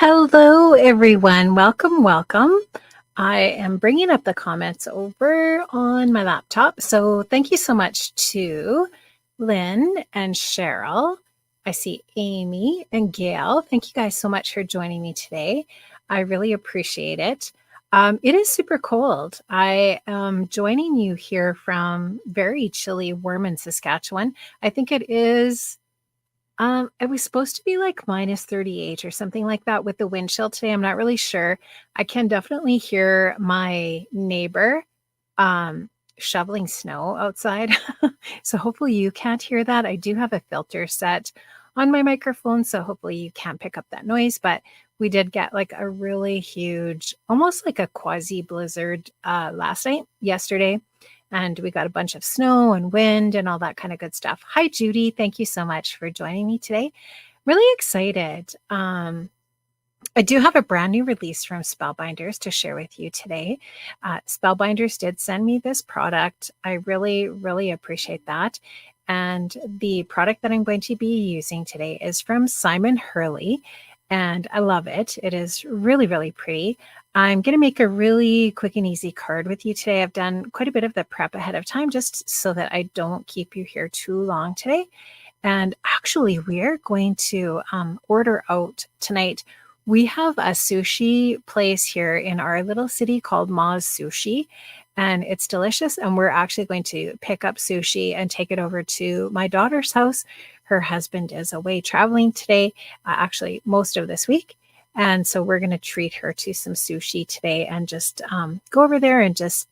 Hello, everyone. Welcome, welcome. I am bringing up the comments over on my laptop. So thank you so much to Lynn and Cheryl. I see Amy and Gail. Thank you guys so much for joining me today. I really appreciate it. It is super cold. I am joining you here from very chilly Werman, Saskatchewan. I think it was supposed to be like minus 38 or something like that with the wind chill today. I'm not really sure. I can definitely hear my neighbor shoveling snow outside. So hopefully you can't hear that. I do have a filter set on my microphone, so hopefully you can't pick up that noise. But we did get like a really huge, almost like a quasi blizzard yesterday. And we got a bunch of snow and wind and all that kind of good stuff. Hi, Judy. Thank you so much for joining me today. Really excited. I do have a brand new release from Spellbinders to share with you today. Spellbinders did send me this product. I really, really appreciate that. And the product that I'm going to be using today is from Simon Hurley. And I love it. It is really, really pretty. I'm going to make a really quick and easy card with you today. I've done quite a bit of the prep ahead of time just so that I don't keep you here too long today. And actually, we're going to order out tonight. We have a sushi place here in our little city called Ma's Sushi, and it's delicious. And we're actually going to pick up sushi and take it over to my daughter's house. Her husband is away traveling today, actually most of this week. And so we're going to treat her to some sushi today and just go over there and just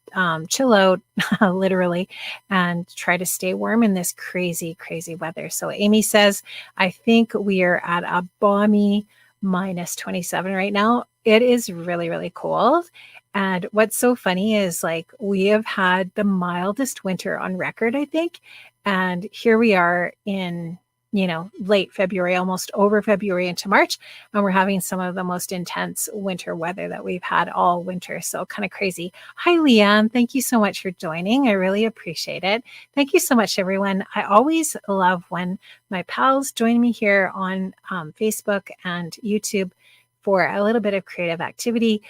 chill out, literally, and try to stay warm in this crazy, crazy weather. So Amy says, I think we are at a balmy minus 27 right now. It is really, really cold. And what's so funny is like we have had the mildest winter on record, I think. And here we are in late February, almost over February into March, and we're having some of the most intense winter weather that we've had all winter. So kind of crazy. Hi, Leanne. Thank you so much for joining. I really appreciate it. Thank you so much, everyone. I always love when my pals join me here on Facebook and YouTube for a little bit of creative activity.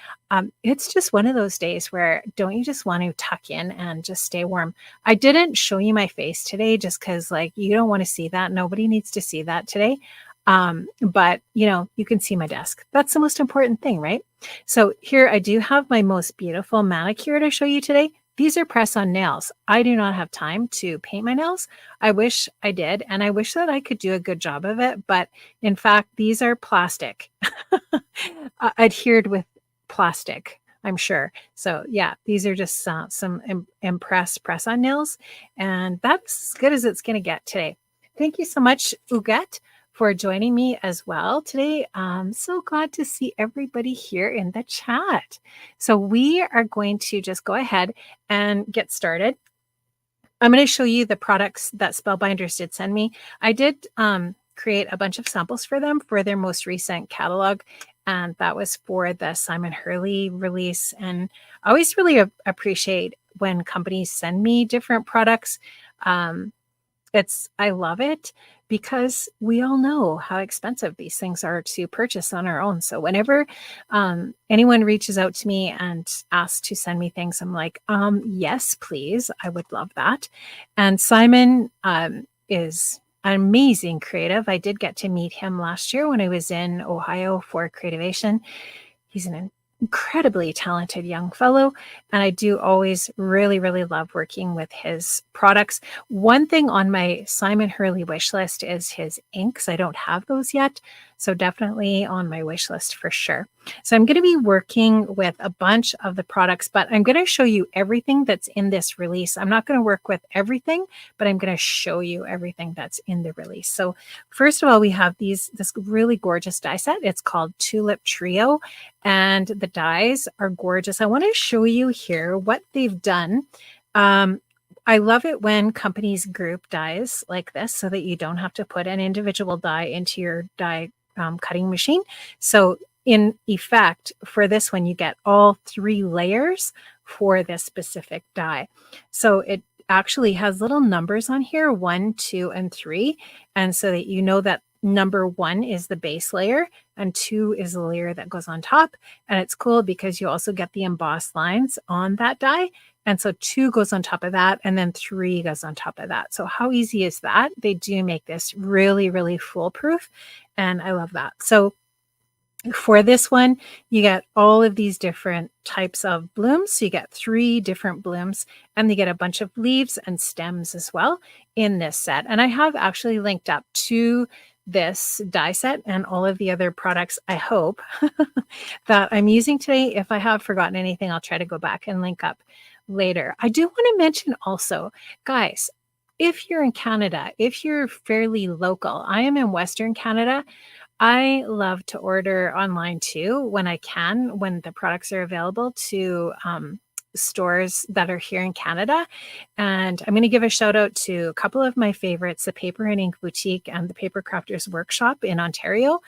It's just one of those days where don't you just want to tuck in and just stay warm? I didn't show you my face today just because like you don't want to see that. Nobody needs to see that today. But you can see my desk. That's the most important thing, right? So here I do have my most beautiful manicure to show you today. These are press-on nails. I do not have time to paint my nails. I wish I did, and I wish that I could do a good job of it. But in fact, these are plastic, adhered with plastic, I'm sure. So yeah, these are just some Impress press-on nails, and that's as good as it's going to get today. Thank you so much, Uget, for joining me as well today. I'm so glad to see everybody here in the chat. So we are going to just go ahead and get started. I'm going to show you the products that Spellbinders did send me. I did create a bunch of samples for them for their most recent catalog, and that was for the Simon Hurley release. And I always really appreciate when companies send me different products. I love it because we all know how expensive these things are to purchase on our own. So whenever anyone reaches out to me and asks to send me things, I'm like, yes, please. I would love that. And Simon is an amazing creative. I did get to meet him last year when I was in Ohio for Creativation. He's an incredibly talented young fellow, and I do always really, really love working with his products. One thing on my Simon Hurley wish list is his inks. I don't have those yet, so definitely on my wish list for sure. So I'm going to be working with a bunch of the products, but I'm going to show you everything that's in this release. I'm not going to work with everything, but I'm going to show you everything that's in the release. So first of all, we have this really gorgeous die set. It's called Tulip Trio, and the dies are gorgeous. I want to show you here what they've done. I love it when companies group dies like this so that you don't have to put an individual die into your die cutting machine. So in effect, for this one, you get all 3 layers for this specific die. So it actually has little numbers on here, 1, 2, and 3. And so that you know that number 1 is the base layer and 2 is the layer that goes on top. And it's cool because you also get the embossed lines on that die. And so 2 goes on top of that, and then 3 goes on top of that. So how easy is that? They do make this really, really foolproof, and I love that. So for this one, you get all of these different types of blooms. So you get 3 different blooms, and you get a bunch of leaves and stems as well in this set. And I have actually linked up to this die set and all of the other products, I hope, that I'm using today. If I have forgotten anything, I'll try to go back and link up later. I do want to mention also, guys, if you're in Canada, if you're fairly local, I am in Western Canada. I love to order online too when I can, when the products are available to stores that are here in Canada. And I'm going to give a shout out to a couple of my favorites, the Paper and Ink Boutique and the Paper Crafters Workshop in Ontario.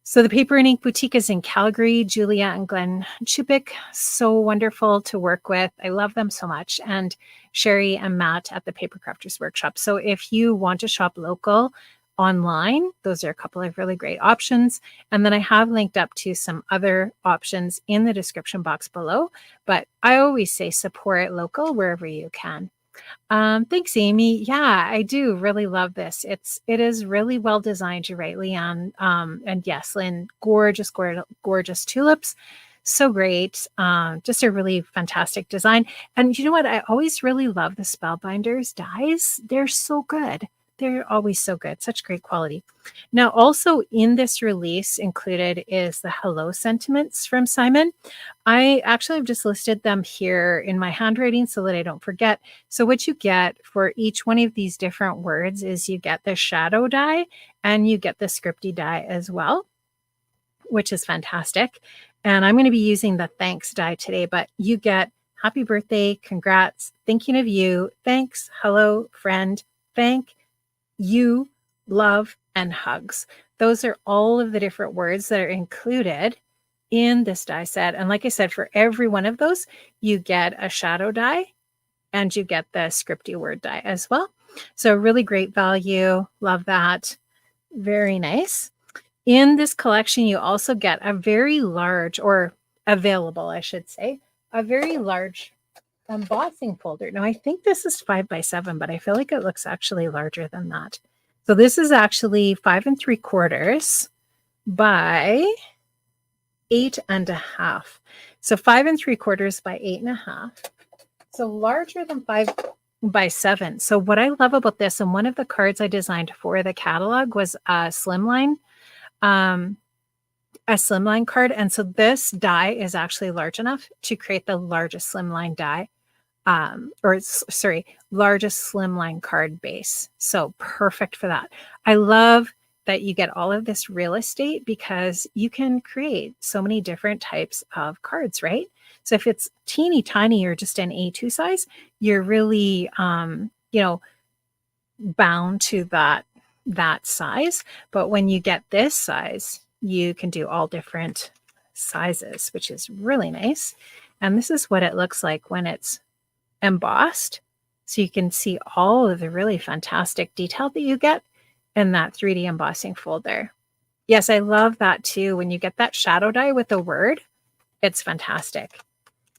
So the Paper and Ink Boutique is in Calgary. Julia and Glenn Chupik, so wonderful to work with. I love them so much. And Sherry and Matt at the Paper Crafters Workshop. So if you want to shop local online, those are a couple of really great options. And then I have linked up to some other options in the description box below. But I always say support local wherever you can. Thanks, Amy. Yeah, I do really love this. It is really well designed. You're right, Leanne. And yes, Lynn, gorgeous, gorgeous tulips. So great. Just a really fantastic design. And you know what? I always really love the Spellbinders dies. They're so good. They're always so good. Such great quality. Now, also in this release included is the hello sentiments from Simon. I actually have just listed them here in my handwriting so that I don't forget. So what you get for each one of these different words is you get the shadow die and you get the scripty die as well, which is fantastic. And I'm going to be using the thanks die today, but you get happy birthday, congrats, thinking of you, thanks, hello, friend, thank you, love, and hugs. Those are all of the different words that are included in this die set. And like I said, for every one of those, you get a shadow die and you get the scripty word die as well. So really great value. Love that. Very nice. In this collection, you also get a very large, or available, I should say, a very large embossing folder. Now, I think this is 5x7, but I feel like it looks actually larger than that. So this is actually 5 3/4 by 8 1/2. So 5 3/4 by 8 1/2. So larger than 5x7. So what I love about this, and one of the cards I designed for the catalog was a slimline card. And so this die is actually large enough to create the largest slimline die. Largest slimline card base. So perfect for that. I love that you get all of this real estate because you can create so many different types of cards, right? So if it's teeny tiny or just an A2 size, you're really, bound to that size. But when you get this size, you can do all different sizes, which is really nice. And this is what it looks like when it's embossed. So you can see all of the really fantastic detail that you get in that 3D embossing folder. Yes, I love that too. When you get that shadow die with a word, it's fantastic.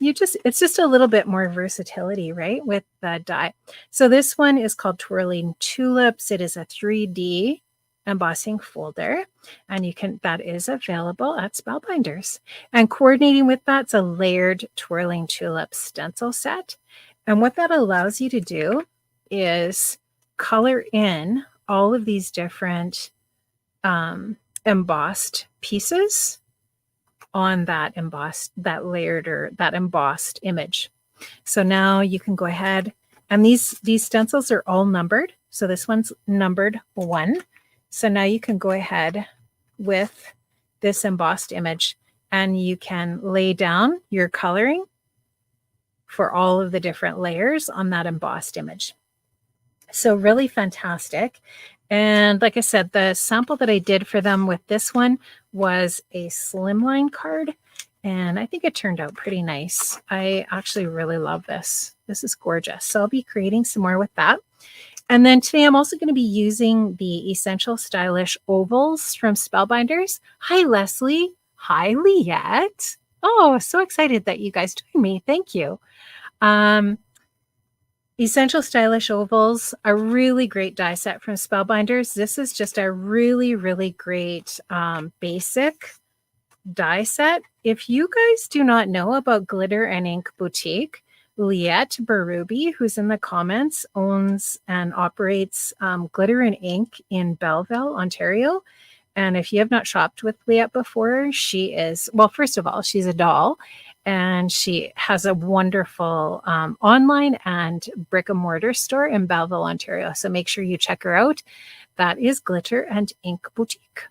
It's just a little bit more versatility, right, with the die. So this one is called Twirling Tulips. It is a 3D embossing folder, and that is available at Spellbinders. And coordinating with that's a layered Twirling Tulip stencil set. And what that allows you to do is color in all of these different embossed pieces on that embossed image. So now you can go ahead, and these stencils are all numbered. So this one's numbered 1. So now you can go ahead with this embossed image and you can lay down your coloring for all of the different layers on that embossed image. So really fantastic. And like I said, the sample that I did for them with this one was a slimline card, and I think it turned out pretty nice. I actually really love this. This is gorgeous. So I'll be creating some more with that. And then today I'm also going to be using the Essential Stylish Ovals from Spellbinders. Hi, Leslie. Hi, Liette. Oh, so excited that you guys joined me. Thank you. Essential Stylish Ovals, a really great die set from Spellbinders. This is just a really, really great basic die set. If you guys do not know about Glitter and Ink Boutique, Liette Berube, who's in the comments, owns and operates Glitter and Ink in Belleville, Ontario. And if you have not shopped with Liette before, she is, well, first of all, she's a doll. And she has a wonderful online and brick and mortar store in Belleville, Ontario. So make sure you check her out. That is Glitter and Ink Boutique.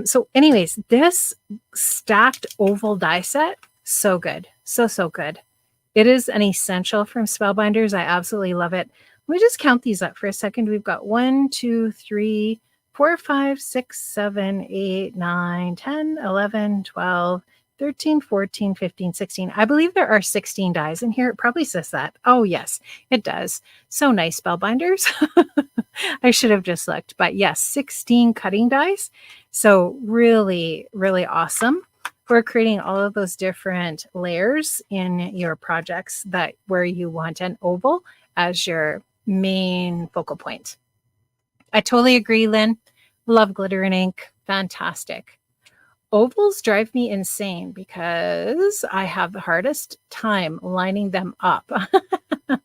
So anyways, this stacked oval die set, so good. So, so good. It is an essential from Spellbinders. I absolutely love it. Let me just count these up for a second. We've got 1, 2, 3, 4, 5, 6, 7, 8, 9, 10, 11, 12, 13, 14, 15, 16. I believe there are 16 dies in here. It probably says that. Oh, yes, it does. So nice, Spellbinders. I should have just looked. But yes, 16 cutting dies. So really, really awesome for creating all of those different layers in your projects that where you want an oval as your main focal point. I totally agree, Lynn. Love Glitter and Ink. Fantastic. Ovals drive me insane because I have the hardest time lining them up. But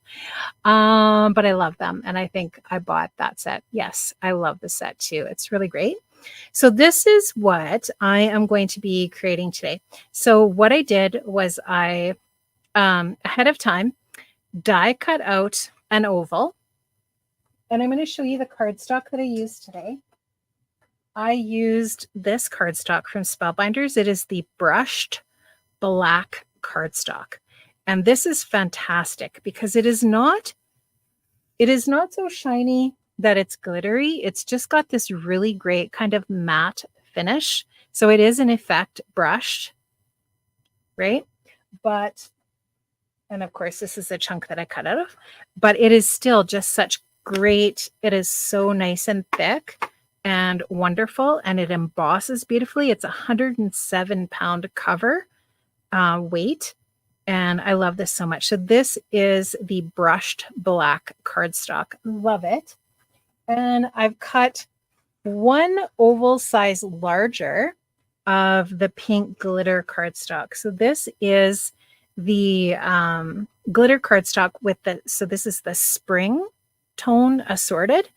I love them. And I think I bought that set. Yes, I love the set too. It's really great. So this is what I am going to be creating today. So what I did was I, ahead of time, die cut out an oval. And I'm going to show you the cardstock that I used today. I used this cardstock from Spellbinders. It is the brushed black cardstock. And this is fantastic because it is not so shiny that it's glittery. It's just got this really great kind of matte finish. So it is in effect brushed, right? But, and of course, this is a chunk that I cut out of, but it is still just such great. It is so nice and thick and wonderful, and it embosses beautifully. It's a 107-pound cover weight, and I love this so much. So this is the brushed black cardstock. Love it. And I've cut one oval size larger of the pink glitter cardstock. So this is the glitter cardstock with the, so this is the spring tone assorted.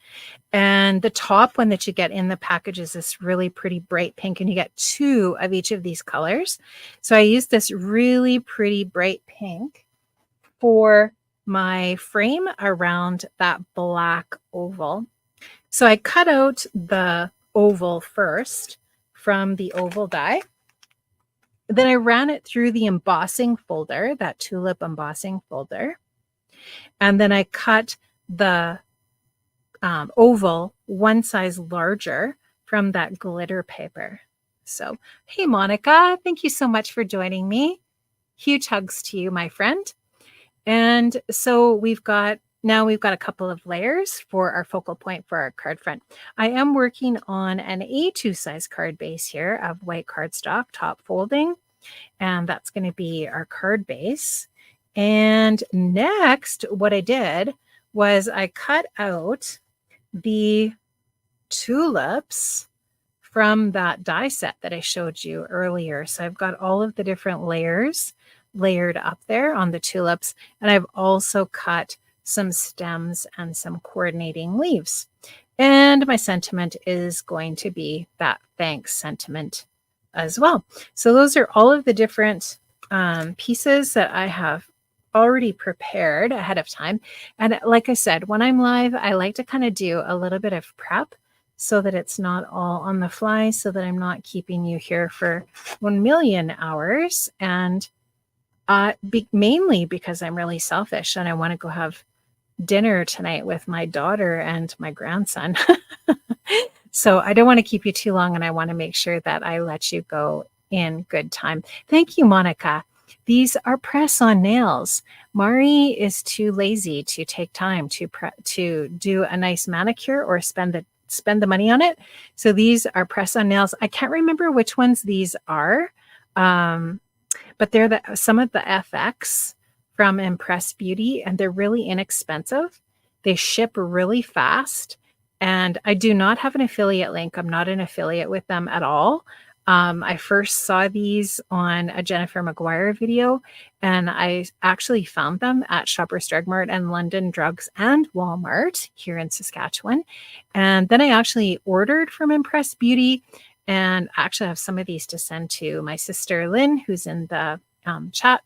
And the top one that you get in the package is this really pretty bright pink, and you get 2 of each of these colors. So I used this really pretty bright pink for my frame around that black oval. So I cut out the oval first from the oval die. Then I ran it through the embossing folder, that tulip embossing folder. And then I cut the oval one size larger from that glitter paper. So, hey, Monica, thank you so much for joining me. Huge hugs to you, my friend. And so we've got a couple of layers for our focal point for our card front. I am working on an A2 size card base here of white cardstock, top folding, and that's going to be our card base. And next, what I did was I cut out the tulips from that die set that I showed you earlier. So I've got all of the different layers layered up there on the tulips, and I've also cut some stems and some coordinating leaves. And my sentiment is going to be that thanks sentiment as well. So those are all of the different pieces that I have already prepared ahead of time. And like I said, when I'm live, I like to kind of do a little bit of prep so that it's not all on the fly, so that I'm not keeping you here for 1 million hours. And mainly because I'm really selfish and I want to go have dinner tonight with my daughter and my grandson. So I don't want to keep you too long, and I want to make sure that I let you go in good time. Thank you, Monica. These are press-on nails. Mari is too lazy to take time to do a nice manicure or spend the money on it. So these are press-on nails. I can't remember which ones these are, but they're some of the FX from Impress Beauty, and they're really inexpensive. They ship really fast, and I do not have an affiliate link. I'm not an affiliate with them at all. I first saw these on a Jennifer Maguire video, and I actually found them at Shoppers Drug Mart and London Drugs and Walmart here in Saskatchewan. And then I actually ordered from Impress Beauty, and I actually have some of these to send to my sister Lynn, who's in the chat,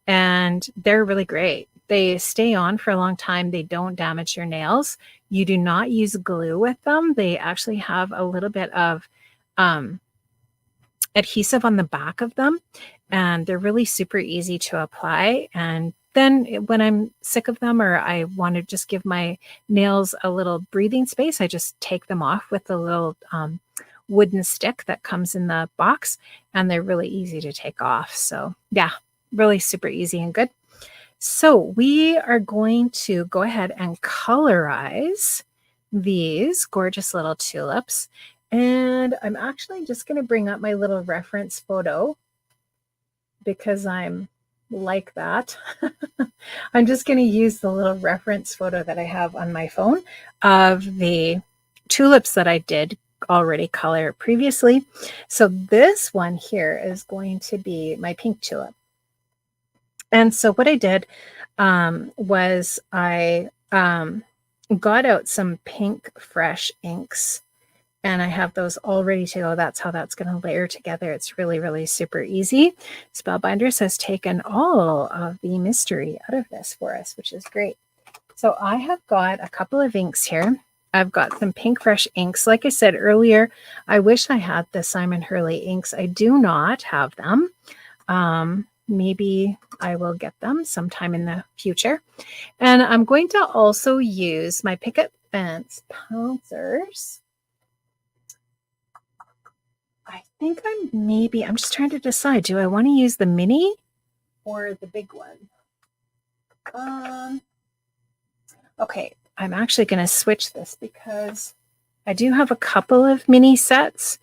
and they're really great. They stay on for a long time. They don't damage your nails. You do not use glue with them. They actually have a little bit of adhesive on the back of them, and they're really super easy to apply. And then when I'm sick of them or I want to just give my nails a little breathing space, I just take them off with the little wooden stick that comes in the box, and they're really easy to take off. So yeah, really super easy and good. So we are going to go ahead and colorize these gorgeous little tulips. And I'm actually just going to bring up my little reference photo because I'm like that. I'm just going to use the little reference photo that I have on my phone of the tulips that I did already color previously. So this one here is going to be my pink tulip. And so what I did was I got out some pink fresh inks, and I have those all ready to go. That's how that's going to layer together. It's really, really super easy. Spellbinders has taken all of the mystery out of this for us, which is great. So I have got a couple of inks here. I've got some pink fresh inks. Like I said earlier, I wish I had the Simon Hurley inks. I do not have them. Maybe I will get them sometime in the future. And I'm going to also use my Picket Fence pouncers. I think I'm just trying to decide, do I want to use the mini or the big one? Okay, I'm actually going to switch this because I do have a couple of mini sets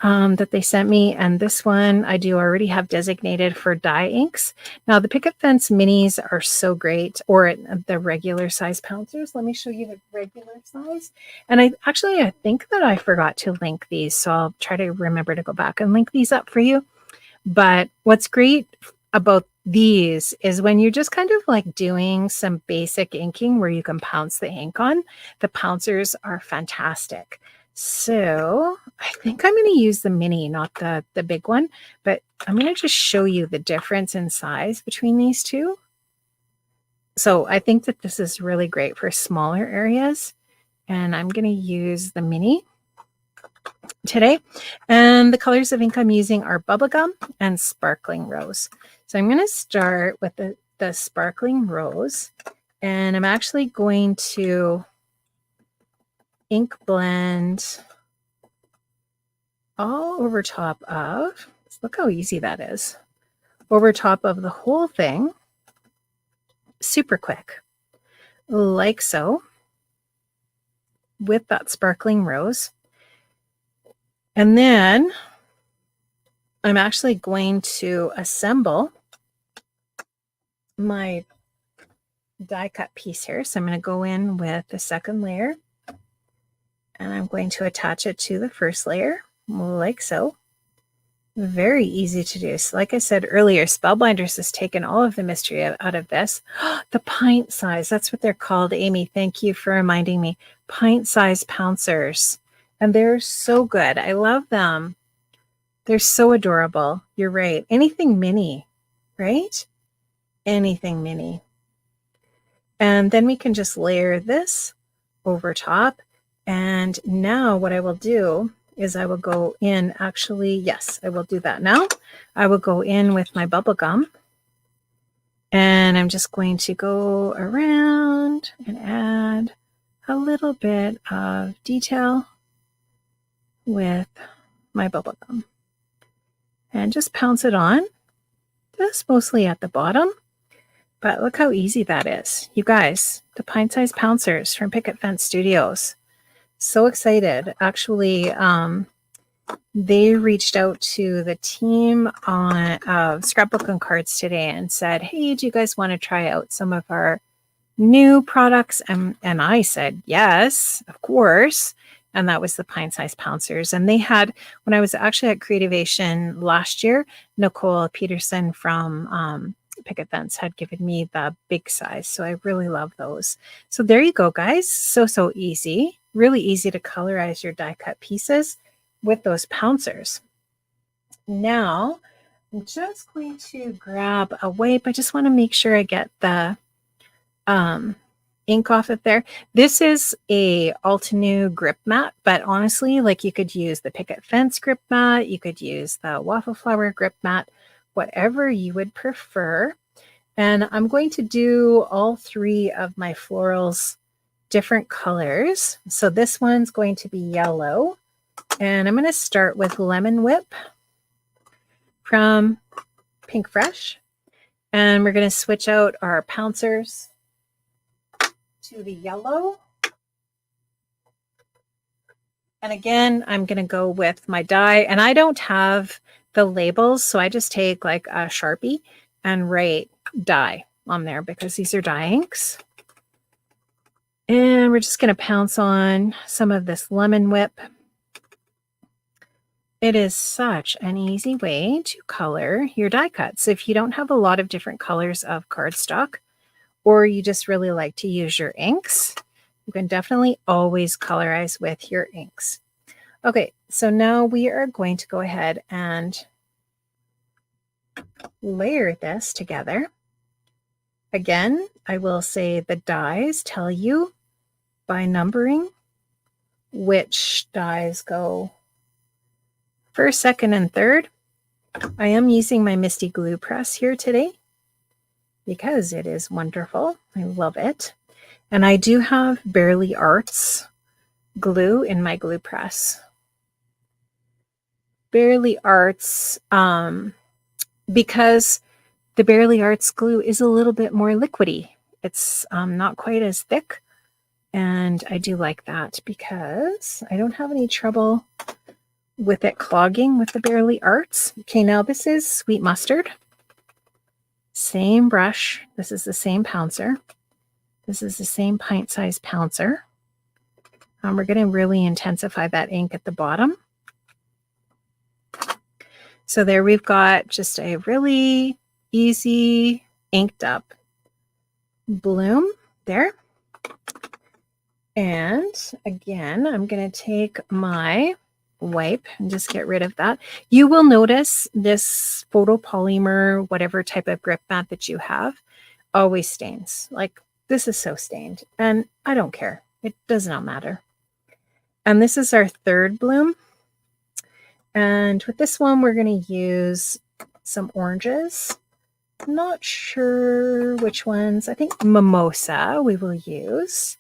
that they sent me, and this one I do already have designated for dye inks. Now the Picket Fence minis are so great, or the regular size pouncers. Let me show you the regular size. And I think that I forgot to link these, so I'll try to remember to go back and link these up for you. But what's great about these is when you're just kind of like doing some basic inking where you can pounce the ink on, the pouncers are fantastic. So I think I'm going to use the mini, not the big one, but I'm going to just show you the difference in size between these two. So I think that this is really great for smaller areas, and I'm going to use the mini today. And the colors of ink I'm using are Bubblegum and Sparkling Rose. So I'm going to start with the Sparkling Rose, and I'm actually going to ink blend all over top of, look how easy that is, over top of the whole thing, super quick, like so, with that Sparkling Rose. And then I'm actually going to assemble my die cut piece here. So I'm going to go in with the second layer, and I'm going to attach it to the first layer, like so. Very easy to do. So like I said earlier, Spellbinders has taken all of the mystery out of this. The pint size, that's what they're called. Amy, thank you for reminding me. Pint size pouncers. And they're so good. I love them. They're so adorable. You're right. Anything mini, right? Anything mini. And then we can just layer this over top. And now what I will do is I will go in, actually, yes, I will do that now. I will go in with my bubble gum, and I'm just going to go around and add a little bit of detail with my bubble gum and just pounce it on just mostly at the bottom. But look how easy that is. You guys, the pint-sized pouncers from Picket Fence Studios. So excited. Actually, they reached out to the team on Scrapbook and Cards today and said, hey, do you guys want to try out some of our new products? And I said, yes, of course. And that was the pint-sized pouncers. And they had, when I was actually at Creativation last year, Nicole Peterson from Picket Fence had given me the big size. So I really love those. So there you go, guys. So easy. Really easy to colorize your die cut pieces with those pouncers. Now, I'm just going to grab a wipe. I just want to make sure I get the ink off of there. This is a Altenew grip mat, but honestly, like you could use the Picket Fence grip mat, you could use the Waffle Flower grip mat, whatever you would prefer. And I'm going to do all three of my florals different colors. So this one's going to be yellow, and I'm going to start with Lemon Whip from Pink Fresh, and we're going to switch out our pouncers to the yellow. And again, I'm going to go with my die, and I don't have the labels, so I just take like a Sharpie and write die on there because these are die inks. And we're just going to pounce on some of this Lemon Whip. It is such an easy way to color your die cuts. If you don't have a lot of different colors of cardstock, or you just really like to use your inks, you can definitely always colorize with your inks. Okay, so now we are going to go ahead and layer this together. Again, I will say the dies tell you by numbering which dies go first, second, and third. I am using my Misty glue press here today because it is wonderful. I love it. And I do have Barely Arts glue in my glue press. Barely Arts, because the Barely Arts glue is a little bit more liquidy. It's not quite as thick. And I do like that because I don't have any trouble with it clogging with the Barely Arts. Okay, now this is Sweet Mustard. Same brush. This is the same pouncer. This is the same pint-sized pouncer. We're going to really intensify that ink at the bottom. So there we've got just a really easy inked up bloom there. And again, I'm going to take my wipe and just get rid of that. You will notice this photopolymer, whatever type of grip mat that you have, always stains. Like this is so stained, and I don't care. It does not matter. And this is our third bloom. And with this one, we're going to use some oranges. I'm not sure which ones. I think Mimosa we will use.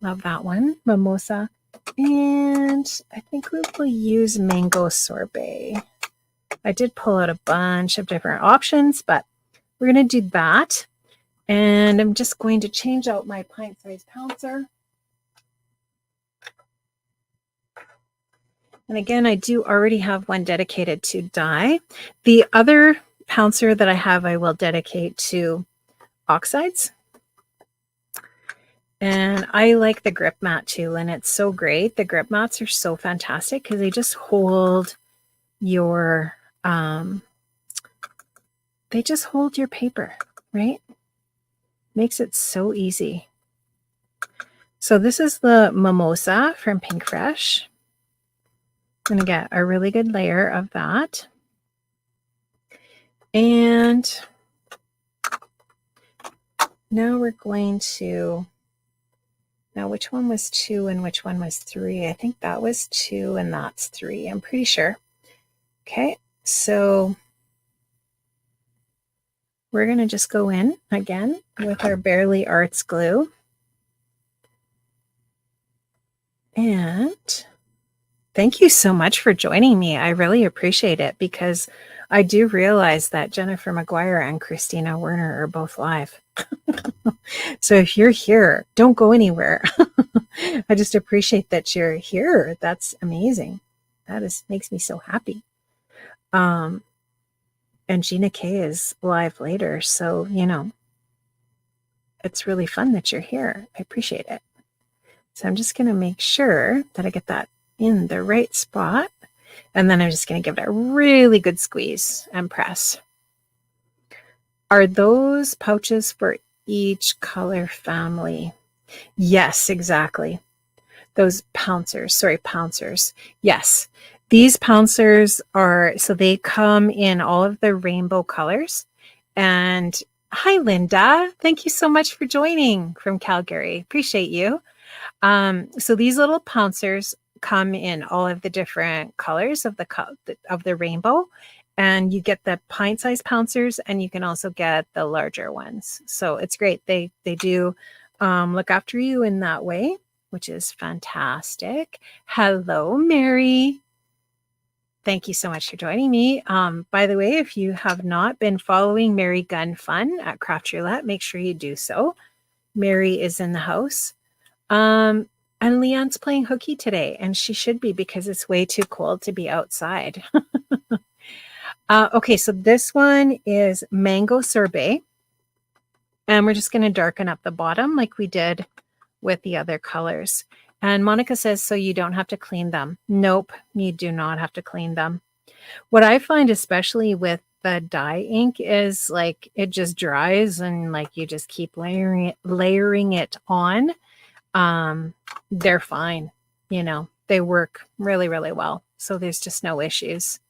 Love that one, Mimosa. And I think we will use Mango Sorbet. I did pull out a bunch of different options, but we're going to do that. And I'm just going to change out my pint-sized pouncer. And again, I do already have one dedicated to die. The other pouncer that I have, I will dedicate to oxides. And I like the grip mat too, and it's so great. The grip mats are so fantastic because they just hold your paper, right? Makes it so easy. So this is the Mimosa from Pink Fresh. I'm going to get a really good layer of that. And now we're going to, now which one was 2 and which one was 3? I think that was 2 and that's 3. I'm pretty sure. Okay, so we're going to just go in again with our Barely Arts glue. And thank you so much for joining me. I really appreciate it because I do realize that Jennifer McGuire and Christina Werner are both live. So if you're here, don't go anywhere. I just appreciate that you're here. That's amazing. Makes me so happy. And Gina K is live later. So, it's really fun that you're here. I appreciate it. So I'm just going to make sure that I get that in the right spot. And then I'm just going to give it a really good squeeze and press. Are those pouches for each color family? Yes, exactly. Those pouncers. Yes. These pouncers so they come in all of the rainbow colors. And hi, Linda. Thank you so much for joining from Calgary. Appreciate you. So these little pouncers come in all of the different colors of the rainbow, and you get the pint-sized pouncers, and you can also get the larger ones. So it's great. They do look after you in that way, which is fantastic. Hello, Mary. Thank you so much for joining me. By the way, if you have not been following Mary Gun Fun at Craft Roulette, make sure you do so. Mary is in the house. And Leon's playing hooky today, and she should be because it's way too cold to be outside. Okay, so this one is mango sorbet, and we're just going to darken up the bottom like we did with the other colors. And Monica says, so you don't have to clean them. Nope, you do not have to clean them. What I find, especially with the dye ink, is like it just dries and like you just keep layering it on. They're fine. They work really, really well. So there's just no issues.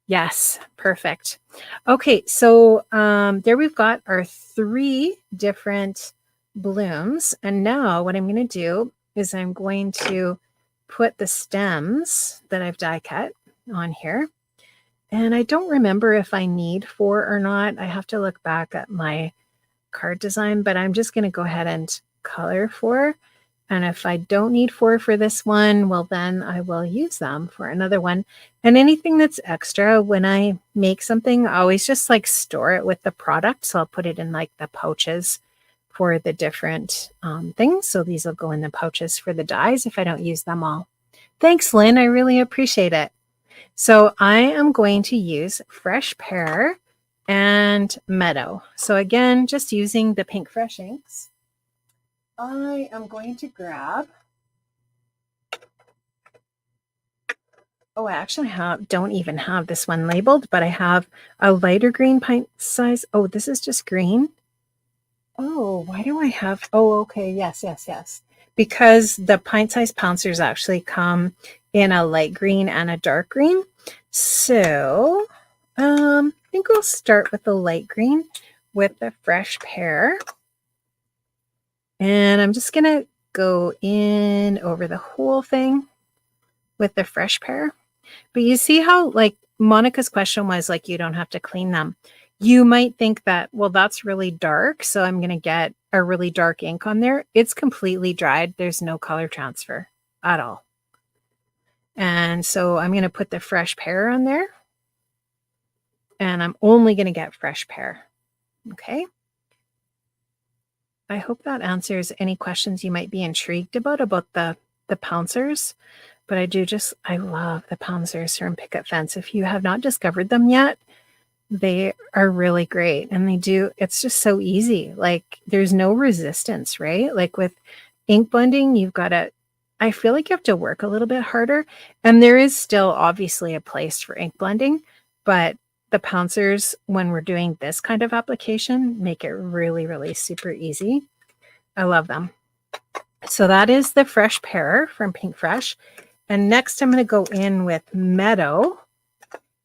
Yes, perfect. Okay, so there we've got our 3 different blooms. And now what I'm going to do is I'm going to put the stems that I've die cut on here. And I don't remember if I need 4 or not. I have to look back at my card design, but I'm just going to go ahead and color 4. And if I don't need 4 for this one, well, then I will use them for another one. And anything that's extra, when I make something, I always just like store it with the product. So I'll put it in like the pouches for the different things. So these will go in the pouches for the dyes if I don't use them all. Thanks, Lynn. I really appreciate it. So I am going to use Fresh Pear and Meadow. So again, just using the Pink Fresh inks. I am going to grab, I actually don't even have this one labeled, but I have a lighter green pint size. Oh, this is just green. Oh, why do I have, okay, yes. Because the pint size pouncers actually come in a light green and a dark green. So I think we'll start with the light green with the Fresh Pear. And I'm just going to go in over the whole thing with the Fresh Pear. But you see how, like, Monica's question was, like, you don't have to clean them. You might think that, well, that's really dark, so I'm going to get a really dark ink on there. It's completely dried. There's no color transfer at all. And so I'm going to put the Fresh Pear on there. And I'm only going to get Fresh Pear. Okay. I hope that answers any questions you might be intrigued about the pouncers. But I love the pouncers from Picket Fence. If you have not discovered them yet, they are really great. And it's just so easy. Like there's no resistance, right? Like with ink blending, I feel like you have to work a little bit harder. And there is still obviously a place for ink blending, but the pouncers, when we're doing this kind of application, make it really, really super easy. I love them. So that is the Fresh Pear from Pink Fresh. And next I'm going to go in with Meadow.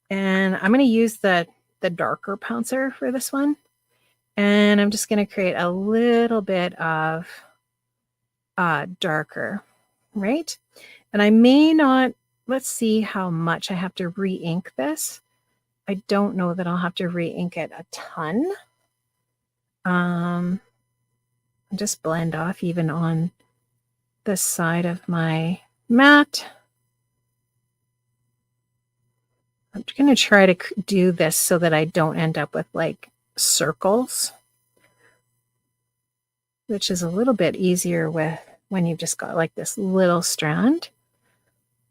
And I'm going to use the darker pouncer for this one. And I'm just going to create a little bit of darker, right? And I may not, let's see how much I have to re-ink this. I don't know that I'll have to re-ink it a ton. Just blend off even on the side of my mat. I'm going to try to do this so that I don't end up with like circles, which is a little bit easier with when you've just got like this little strand.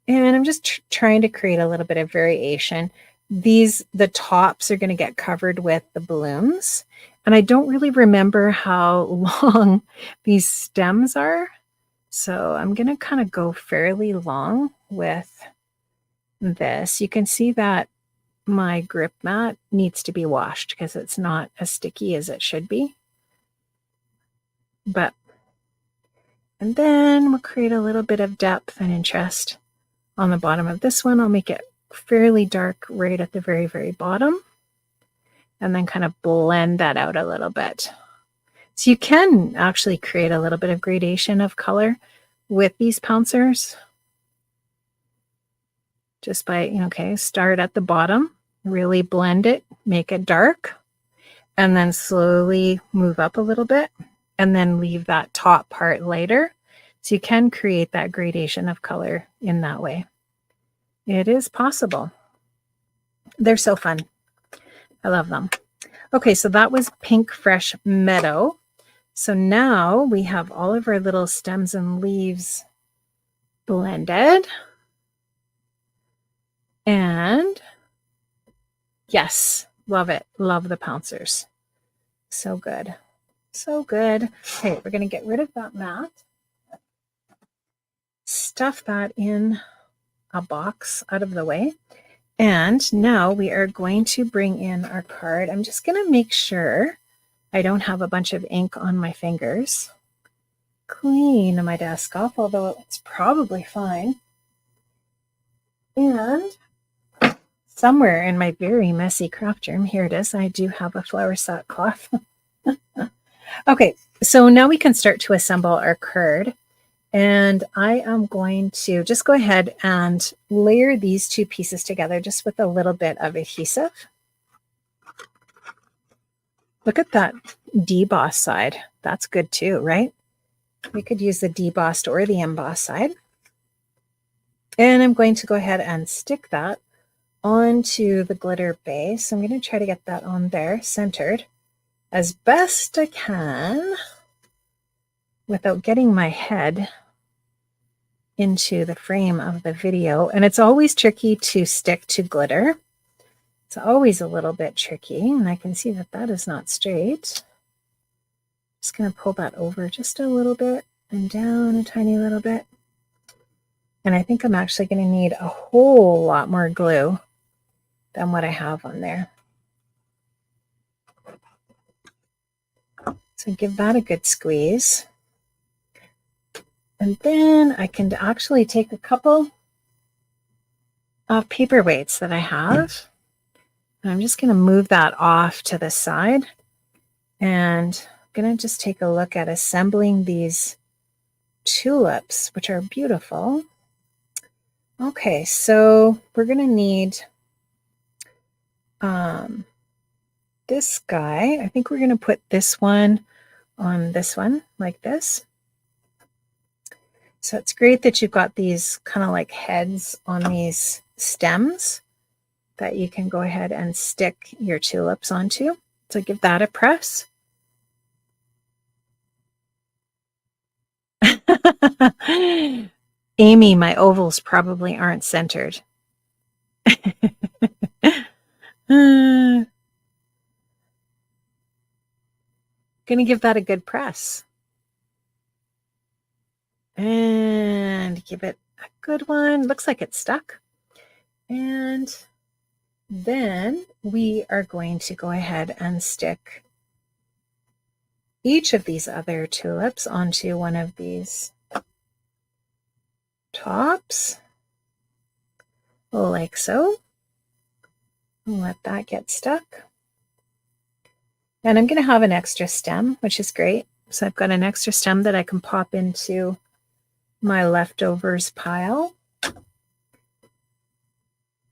And I'm just trying to create a little bit of variation. The tops are going to get covered with the blooms. And I don't really remember how long these stems are. So I'm going to kind of go fairly long with this. You can see that my grip mat needs to be washed because it's not as sticky as it should be. And then we'll create a little bit of depth and interest on the bottom of this one. I'll make it fairly dark right at the very, very bottom, and then kind of blend that out a little bit. So you can actually create a little bit of gradation of color with these pouncers just by, okay, start at the bottom, really blend it, make it dark, and then slowly move up a little bit, and then leave that top part lighter. So you can create that gradation of color in that way. It is possible. They're so fun. I love them. Okay, so that was Pink Fresh Meadow. So now we have all of our little stems and leaves blended. And yes, love it. Love the pouncers. So good. So good. Okay, we're going to get rid of that mat. Stuff that in a box out of the way. And now we are going to bring in our card. I'm just going to make sure I don't have a bunch of ink on my fingers. Clean my desk off, although it's probably fine. And somewhere in my very messy craft room, here it is, I do have a flower sackcloth. Okay, so now we can start to assemble our card. And I am going to just go ahead and layer these two pieces together just with a little bit of adhesive. Look at that deboss side. That's good too, right? We could use the debossed or the embossed side. And I'm going to go ahead and stick that onto the glitter base. I'm going to try to get that on there centered as best I can without getting my head into the frame of the video. And it's always tricky to stick to glitter. It's always a little bit tricky, and I can see that that is not straight. Just going to pull that over just a little bit and down a tiny little bit. And I think I'm actually going to need a whole lot more glue than what I have on there. So give that a good squeeze. And then I can actually take a couple of paperweights that I have. And I'm just going to move that off to the side. And I'm going to just take a look at assembling these tulips, which are beautiful. Okay, so we're going to need this guy. I think we're going to put this one on this one like this. So it's great that you've got these kind of like heads on these stems that you can go ahead and stick your tulips onto. So give that a press. Amy, my ovals probably aren't centered. Gonna give that a good press. And give it a good one. Looks like it's stuck. And then we are going to go ahead and stick each of these other tulips onto one of these tops, like so. Let that get stuck. And I'm going to have an extra stem, which is great. So I've got an extra stem that I can pop into my leftovers pile.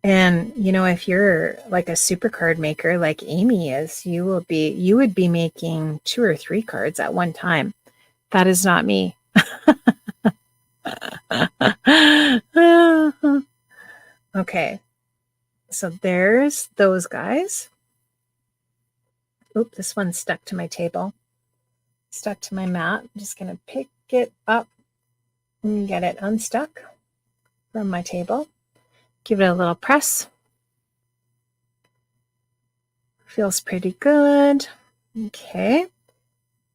And you know, if you're like a super card maker like Amy is, you would be making 2 or 3 cards at one time. That is not me. Okay. So there's those guys. Oop, this one's stuck to my table, stuck to my mat. I'm just going to pick it up and get it unstuck from my table. Give it a little press. Feels pretty good. Okay.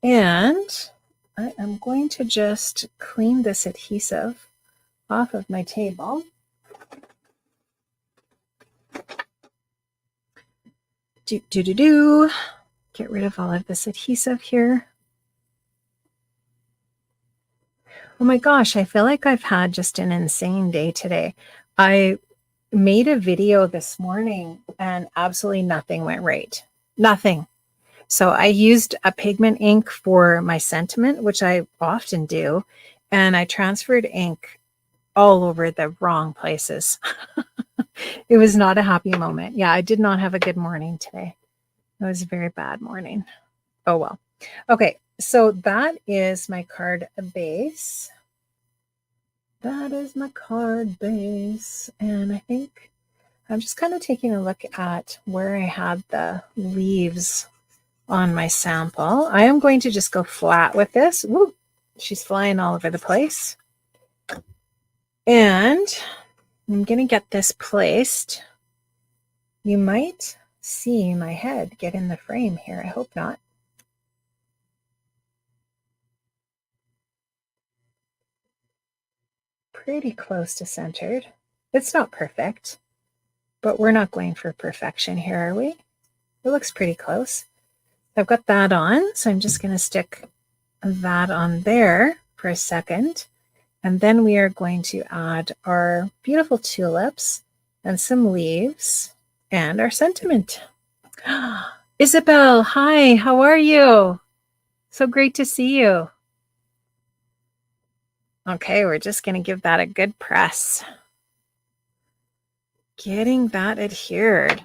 And I am going to just clean this adhesive off of my table. Get rid of all of this adhesive here. Oh my gosh, I feel like I've had just an insane day today. I made a video this morning and absolutely nothing went right. Nothing. So I used a pigment ink for my sentiment, which I often do, and I transferred ink all over the wrong places. It was not a happy moment. Yeah, I did not have a good morning today. It was a very bad morning. Oh well. Okay, so that is my card base. That is my card base. And I think I'm just kind of taking a look at where I had the leaves on my sample. I am going to just go flat with this. Woo, she's flying all over the place. And I'm going to get this placed. You might see my head get in the frame here. I hope not. Pretty close to centered. It's not perfect, but we're not going for perfection here, are we? It looks pretty close. I've got that on, so I'm just going to stick that on there for a second. And then we are going to add our beautiful tulips and some leaves and our sentiment. Isabel, hi, how are you? So great to see you. Okay, we're just going to give that a good press. Getting that adhered.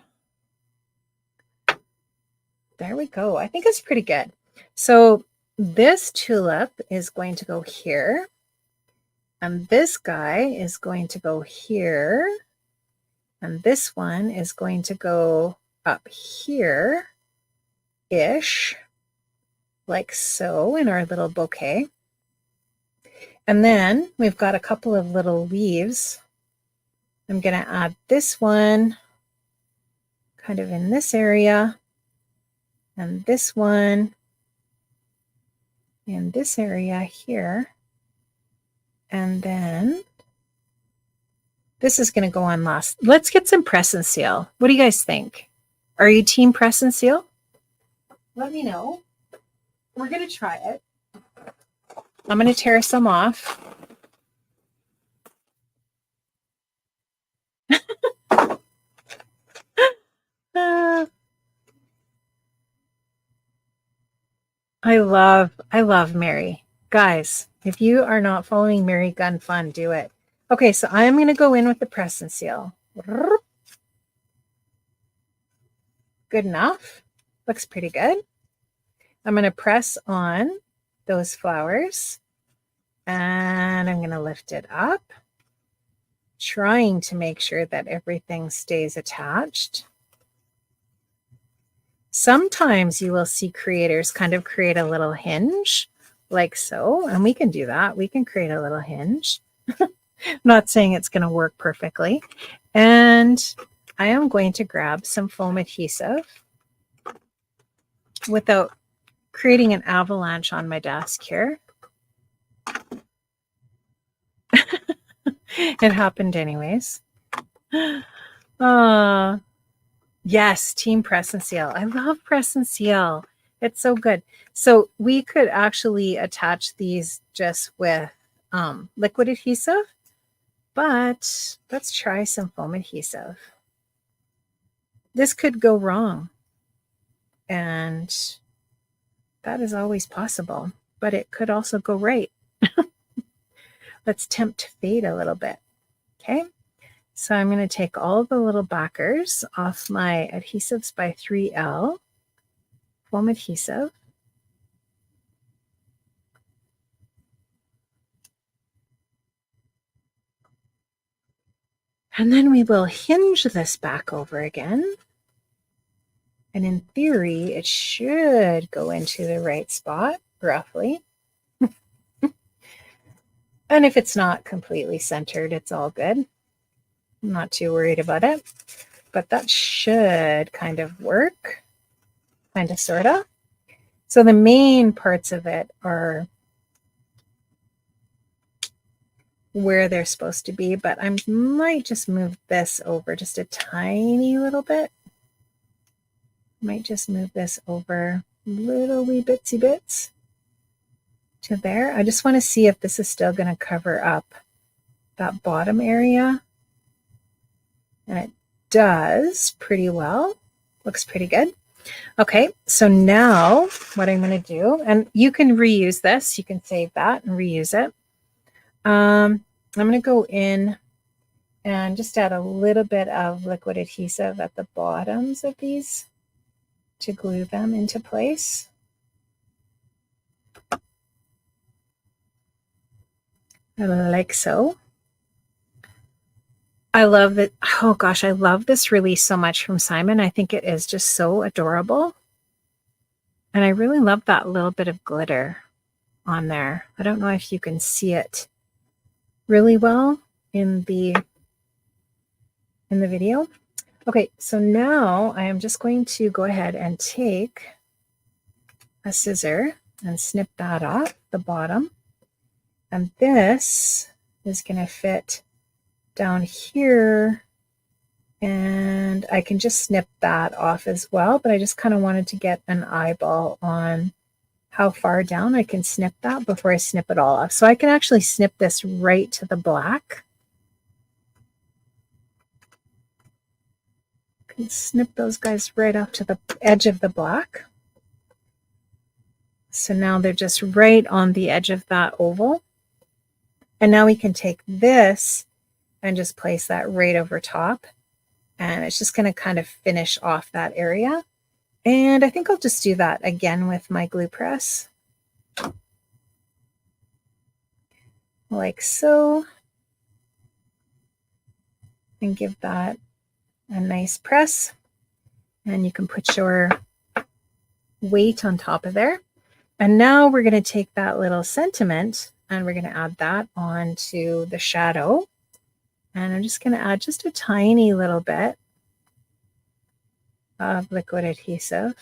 There we go. I think it's pretty good. So this tulip is going to go here. And this guy is going to go here. And this one is going to go up here-ish, like so, in our little bouquet. And then we've got a couple of little leaves. I'm going to add this one kind of in this area, and this one in this area here. And then this is going to go on last. Let's get some press and seal. What do you guys think? Are you team press and seal? Let me know. We're going to try it. I'm going to tear some off. I love Mary. Guys, if you are not following Mary Gun Fun, do it. Okay, so I'm going to go in with the press and seal. Good enough. Looks pretty good. I'm going to press on those flowers and I'm going to lift it up, trying to make sure that everything stays attached. Sometimes you will see creators kind of create a little hinge like so, and we can do that. We can create a little hinge. Not saying it's going to work perfectly. And I am going to grab some foam adhesive without creating an avalanche on my desk here. It happened anyways. Yes, team press and seal. I love press and seal. It's so good. So we could actually attach these just with liquid adhesive, but let's try some foam adhesive. This could go wrong, and that is always possible, but it could also go right. Let's tempt fate a little bit. Okay. So I'm going to take all the little backers off my Adhesives by 3L foam adhesive. And then we will hinge this back over again. And in theory, it should go into the right spot, roughly. And if it's not completely centered, it's all good. I'm not too worried about it. But that should kind of work, kind of, sort of. So the main parts of it are where they're supposed to be, but I might just move this over just a tiny little bit. Might just move this over little wee bitsy bits to there. I just want to see if this is still going to cover up that bottom area. And it does pretty well. Looks pretty good. Okay, so now what I'm going to do, and you can reuse this. You can save that and reuse it. I'm going to go in and just add a little bit of liquid adhesive at the bottoms of these to glue them into place. Like so. I love it. Oh gosh, I love this release so much from Simon. I think it is just so adorable. And I really love that little bit of glitter on there. I don't know if you can see it really well in the video. Okay, so now I am just going to go ahead and take a scissor and snip that off the bottom. And this is going to fit down here, and I can just snip that off as well, but I just kind of wanted to get an eyeball on how far down I can snip that before I snip it all off. So I can actually snip this right to the black. I can snip those guys right off to the edge of the black. So now they're just right on the edge of that oval. And now we can take this and just place that right over top. And it's just going to kind of finish off that area. And I think I'll just do that again with my glue press. Like so. And give that a nice press. And you can put your weight on top of there. And now we're going to take that little sentiment and we're going to add that onto the shadow. And I'm just going to add just a tiny little bit of liquid adhesive.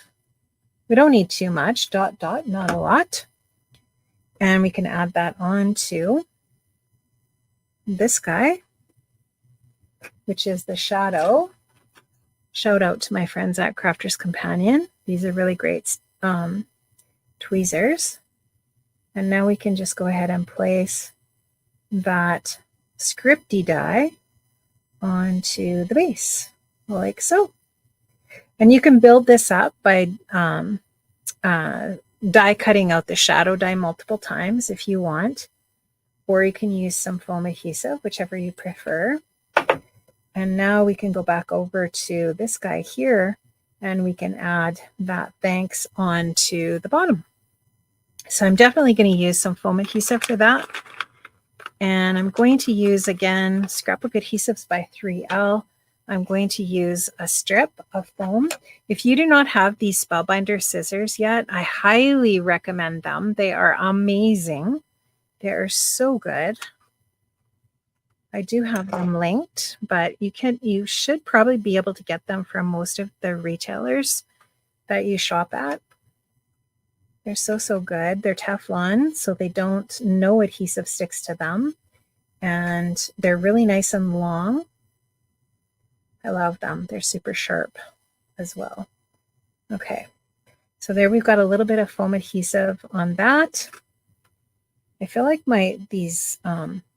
We don't need too much, dot, dot, not a lot. And we can add that onto this guy, which is the shadow. Shout out to my friends at Crafter's Companion. These are really great tweezers. And now we can just go ahead and place that scripty die onto the base, like so. And you can build this up by die cutting out the shadow die multiple times if you want, or you can use some foam adhesive, whichever you prefer. And now we can go back over to this guy here and we can add that thanks onto the bottom. So I'm definitely going to use some foam adhesive for that. And I'm going to use, again, Scrapbook Adhesives by 3L. I'm going to use a strip of foam. If you do not have these Spellbinder scissors yet, I highly recommend them. They are amazing. They are so good. I do have them linked, but you should probably be able to get them from most of the retailers that you shop at. They're so, so good. They're Teflon, so no adhesive sticks to them. And they're really nice and long. I love them. They're super sharp as well. Okay, so there we've got a little bit of foam adhesive on that. I feel like these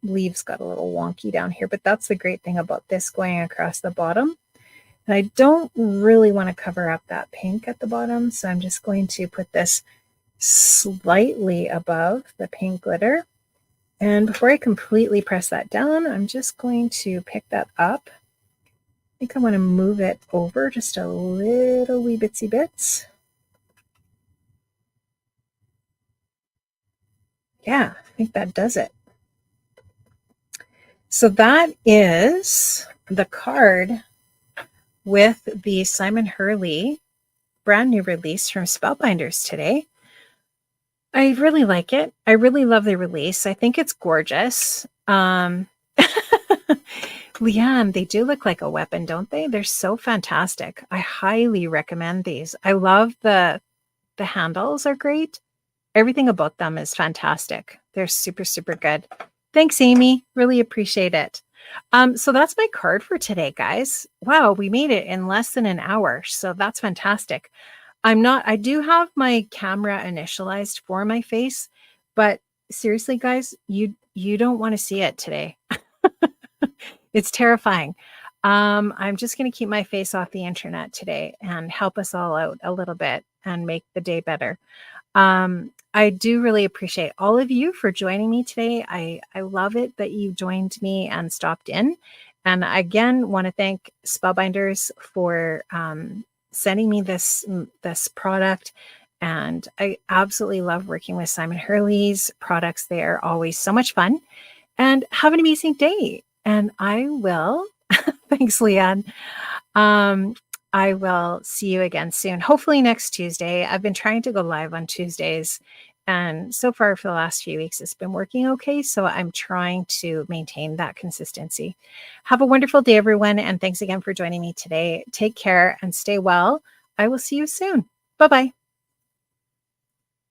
leaves got a little wonky down here, but that's the great thing about this going across the bottom. And I don't really want to cover up that pink at the bottom, so I'm just going to put this slightly above the pink glitter. And before I completely press that down, I'm just going to pick that up. I think I want to move it over just a little wee bitsy bits. Yeah, I think that does it. So that is the card with the Simon Hurley brand new release from Spellbinders today. I really like it. I really love the release. I think it's gorgeous. Leanne, they do look like a weapon, don't they? They're so fantastic. I highly recommend these. I love the handles are great. Everything about them is fantastic. They're super, super good. Thanks, Amy. Really appreciate it. So that's my card for today, guys. Wow, we made it in less than an hour. So that's fantastic. I do have my camera initialized for my face, but seriously, guys, you don't want to see it today. It's terrifying. I'm just going to keep my face off the internet today and help us all out a little bit and make the day better. I do really appreciate all of you for joining me today. I love it that you joined me and stopped in. And I again want to thank Spellbinders for sending me this product. And I absolutely love working with Simon Hurley's products. They are always so much fun. And have an amazing day. And I will, thanks, Leanne. I will see you again soon, hopefully next Tuesday. I've been trying to go live on Tuesdays, and so far for the last few weeks, it's been working okay. So I'm trying to maintain that consistency. Have a wonderful day, everyone. And thanks again for joining me today. Take care and stay well. I will see you soon. Bye-bye.